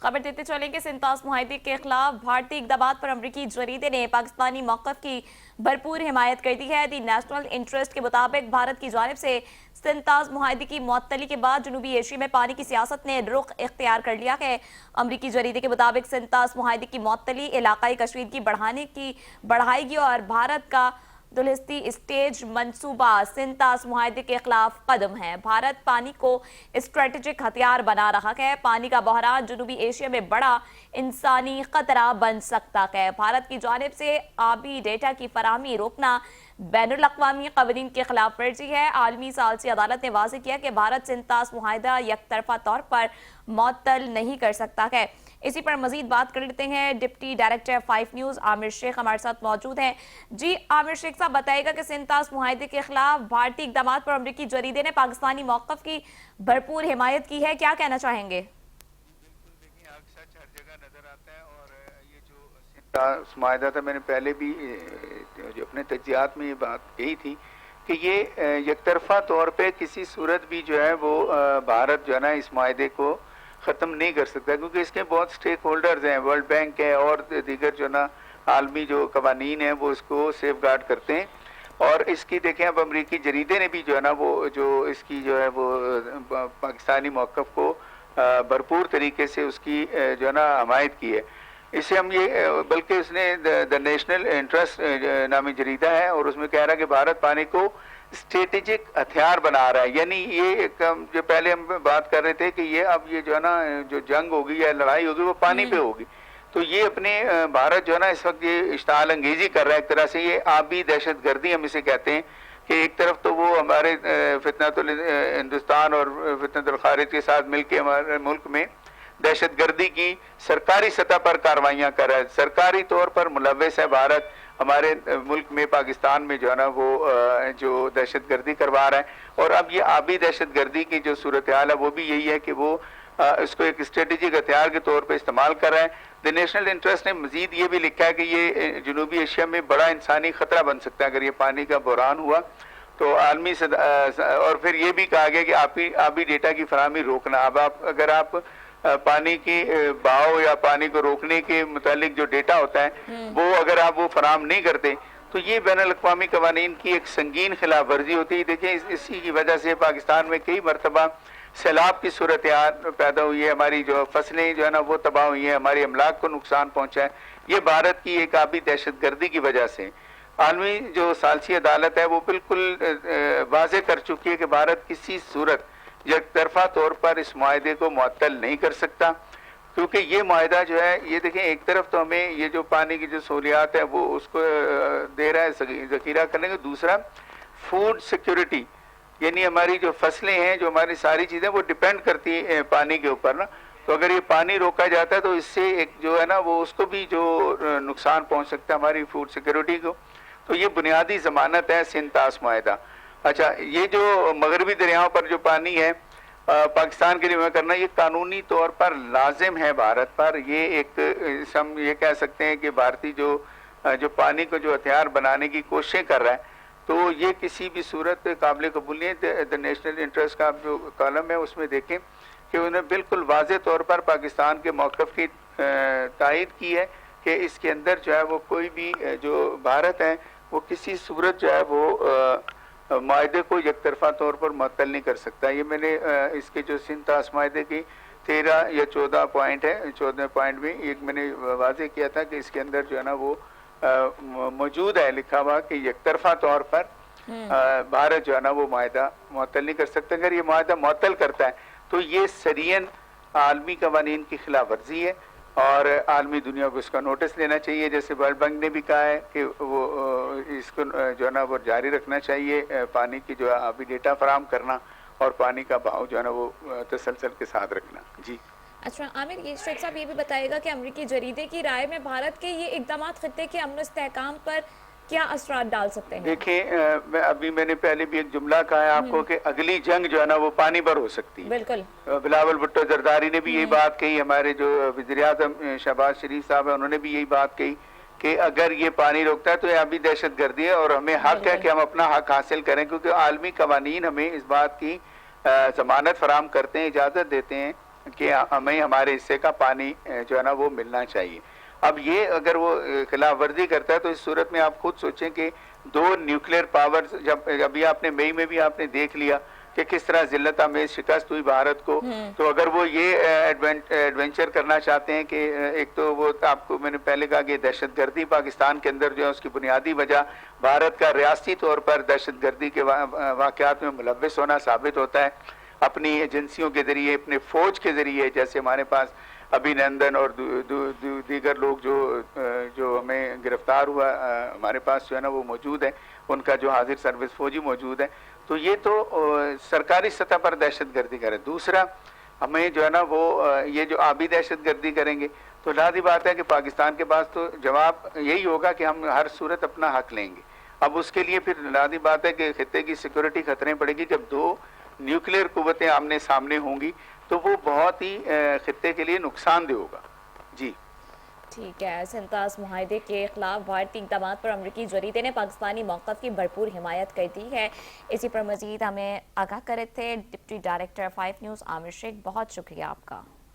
खबर देते चलेंगे। सिंतास मुआहदे के खिलाफ भारतीय इक़दामात पर अमरीकी जरीदे ने पाकिस्तानी मौक़िफ़ की भरपूर हिमायत कर दी है। दी नेशनल इंटरेस्ट के मुताबिक भारत की जानिब से सिंतास मुआहदे की मुअत्तली के बाद जनूबी एशिया में पानी की सियासत ने रुख इख्तियार कर लिया है। अमरीकी जरीदे के मुताबिक सिंतास मुआहदे की मुअत्तली इलाकाई कशीदगी बढ़ाएगी और भारत का दुलहस्ती स्टेज मंसूबा सिंतास मुआहदे के खिलाफ कदम है। भारत पानी को स्ट्रेटेजिक हथियार बना रहा है। पानी का बहरान जनूबी एशिया में बड़ा इंसानी खतरा बन सकता है। भारत की जानिब से आबी डेटा की फराहमी रोकना बैनुल-अक़वामी क़वानीन के खिलाफ वर्जी है। आलमी सालसी अदालत ने वाज़ेह किया कि भारत सिंतास मुआहदा यकतरफा तौर पर मुअत्तल नहीं कर सकता है। इसी पर मजीद बात कर लेते हैं। Deputy director 5 news Aamir Sheikh हमारे साथ मौजूद हैं। जी आमिर शेख साहब, बताइएगा कि सिंतास मुआहदे के खिलाफ भारतीय इक़दामात पर अमरीकी जरीदे ने पाकिस्तानी मौक़िफ़ की भरपूर हिमायत की है, क्या कहना चाहेंगे? बिल्कुल, देखिए आग सच हर जगह नजर आता है और ये जो सिंतास मुआहदा था, मैंने पहले भी जो अपने तज्जियात में ये बात कही थी कि ये यकतरफा तौर पे किसी सूरत भी जो है वो भारत जो है ना इस मुआहदे को ख़त्म नहीं कर सकता, क्योंकि इसके बहुत स्टेक होल्डर्स हैं, वर्ल्ड बैंक है और दीगर जो ना आलमी जो कवानीन हैं वो इसको सेफ गार्ड करते हैं। और इसकी देखें, अब अमरीकी जरीदे ने भी जो है ना वो जो इसकी जो है वो पाकिस्तानी मौक़िफ़ को भरपूर तरीके से उसकी जो है ना हमायत की है। इससे हम ये बल्कि उसने द नेशनल इंटरेस्ट नामी जरीदा है और उसमें कह रहा है कि भारत पानी को स्ट्रेटेजिक हथियार बना रहा है। यानी ये जो पहले हम बात कर रहे थे कि ये अब ये जो है ना जो जंग होगी या लड़ाई होगी वो पानी पे होगी, तो ये अपने भारत जो है ना इस वक्त ये इश्ताल अंगेजी कर रहा है। एक तरह से ये आबी दहशत गर्दी हम इसे कहते हैं कि एक तरफ तो वो हमारे फितनतुल हिंदुस्तान और फितनतुल खारिज के साथ मिलकर हमारे मुल्क में दहशत गर्दी की सरकारी सतह पर कार्रवाइयाँ कर रहा है, सरकारी तौर पर मुलव्वस है भारत हमारे मुल्क में, पाकिस्तान में जो है ना वो जो दहशत गर्दी करवा रहा है। और अब ये आबी दहशत गर्दी की जो सूरत हाल है वो भी यही है कि वो इसको एक स्ट्रेटेजिक हथियार के तौर पे इस्तेमाल कर रहा है। द नेशनल इंटरेस्ट ने मजीद ये भी लिखा है कि ये जनूबी एशिया में बड़ा इंसानी खतरा बन सकता है अगर ये पानी का बहरान हुआ तो आलमी और फिर ये भी कहा गया कि आबी डेटा की फराहमी रोकना। अब अगर आप पानी की बहाव या पानी को रोकने के मुतालिक जो डेटा होता है वो अगर आप वो फराहम नहीं करते तो ये बैनुल-अक़वामी क़वानीन की एक संगीन खिलाफ वर्जी होती है। देखिए इसी की वजह से पाकिस्तान में कई मरतबा सैलाब की सूरत हाल पैदा हुई है, हमारी जो फसलें जो है ना वो तबाह हुई हैं, हमारी अमलाक को नुकसान पहुंचा है। ये भारत की एक आबी दहशत गर्दी की वजह से। आलमी जो सालसी अदालत है वो बिल्कुल वाज़ेह कर चुकी है कि भारत किसी सूरत यकतरफा तौर पर इस मुआहदे को मुअत्तल नहीं कर सकता, क्योंकि ये मुआहदा जो है ये देखें एक तरफ तो हमें ये जो पानी की जो सहूलियात है वो उसको दे रहा है ज़ख़ीरा करने का, दूसरा फूड सिक्योरिटी यानी हमारी जो फसलें हैं जो हमारी सारी चीज़ें वो डिपेंड करती हैं पानी के ऊपर ना, तो अगर ये पानी रोका जाता है तो इससे एक जो है ना वो उसको भी जो नुकसान पहुँच सकता है हमारी फूड सिक्योरिटी को। तो ये बुनियादी ज़मानत है सिंतास मुआहदा। अच्छा, ये जो मगरबी दरियाओं पर जो पानी है पाकिस्तान के लिए मैं करना, ये कानूनी तौर पर लाजिम है भारत पर। ये एक हम ये कह सकते हैं कि भारतीय जो पानी को जो हथियार बनाने की कोशिशें कर रहा है, तो ये किसी भी सूरत काबिल कबूल नहीं है। द नेशनल इंटरेस्ट का जो कॉलम है उसमें देखें कि उन्हें बिल्कुल वाज़ेह तौर पर पाकिस्तान के मौक़िफ़ की तायद की है कि इसके अंदर जो है वो कोई भी जो भारत है वो किसी सूरत जो है वो मुआहदे को यकतरफा तौर पर मुअत्तल नहीं कर सकता। ये मैंने इसके जो सिंतास मुआहदे की 13 या 14 पॉइंट है, 14 पॉइंट में एक मैंने वाज़ेह किया था कि इसके अंदर जो है ना वो मौजूद है लिखा हुआ कि यकतरफा तौर पर भारत जो है ना वो मुआहदा मुअत्तल नहीं कर सकता। अगर ये मुआहदा मुअत्तल करता है तो ये सरियन आलमी क़वानीन की खिलाफ वर्जी है और आलमी दुनिया को इसका नोटिस लेना चाहिए। जैसे वर्ल्ड बैंक ने भी कहा है कि वो इसको जो है ना वो जारी रखना चाहिए, पानी की जो है अभी डेटा फराहम करना और पानी का बहाव जो है ना वो तसलसल के साथ रखना। जी अच्छा आमिर, ये शेख साहब ये भी बताएगा कि अमरीकी जरीदे की राय में भारत के ये इक़दामात खित्ते के अमन इस्तेहकाम पर क्या असरात डाल सकते हैं? देखिए मैंने पहले भी एक जुमला कहा है आपको कि अगली जंग जो है ना वो पानी पर हो सकती है। बिल्कुल, बिलावल भुट्टो जरदारी ने भी यही बात कही, हमारे जो वज़ीर-ए-आज़म शहबाज शरीफ साहब है उन्होंने भी यही बात कही कि अगर ये पानी रोकता है तो ये अभी दहशत गर्दी है और हमें हक है कि हम अपना हक हासिल करें, क्योंकि आलमी कवानीन हमें इस बात की ज़मानत फराहम करते हैं, इजाज़त देते हैं کہ ہمیں ہمارے حصے کا پانی جو ہے نا وہ ملنا چاہیے. اب یہ اگر وہ خلاف ورزی کرتا ہے تو اس صورت میں آپ خود سوچیں کہ 2 نیوکلیئر پاور جب ابھی آپ نے مئی میں بھی آپ نے دیکھ لیا کہ کس طرح ذلت آمیز شکست ہوئی بھارت کو. تو اگر وہ یہ ایڈونچر کرنا چاہتے ہیں کہ ایک تو وہ آپ کو میں نے پہلے کہا کہ دہشت گردی پاکستان کے اندر جو ہے اس کی بنیادی وجہ بھارت کا ریاستی طور پر دہشت گردی کے واقعات میں ملوث ہونا ثابت ہوتا ہے اپنی ایجنسیوں کے ذریعے, اپنے فوج کے ذریعے, جیسے ہمارے پاس ابھی نندن اور دیگر لوگ جو ہمیں گرفتار ہوا ہمارے پاس جو ہے نا وہ موجود ہے, ان کا جو حاضر سروس فوجی موجود ہے. تو یہ تو سرکاری سطح پر دہشت گردی کرے. دوسرا ہمیں جو ہے نا وہ یہ جو آبی دہشت گردی کریں گے تو لازمی بات ہے کہ پاکستان کے پاس تو جواب یہی ہوگا کہ ہم ہر صورت اپنا حق لیں گے. اب اس کے لیے پھر لازمی بات ہے کہ خطے کی سیکورٹی خطرے پڑے گی. جب 2 نیوکلیئر قوتیں آمنے سامنے ہوں گی تو وہ بہت ہی خطے کے لیے نقصان دہ ہوگا. جی ٹھیک ہے. سنتاز معاہدے کے خلاف بھارتی اقدامات پر امریکی جریدے نے پاکستانی موقف کی بھرپور حمایت کر دی ہے. اسی پر مزید ہمیں آگاہ کر رہے تھے ڈپٹی ڈائریکٹر 5 نیوز عامر شیخ. بہت شکریہ آپ کا.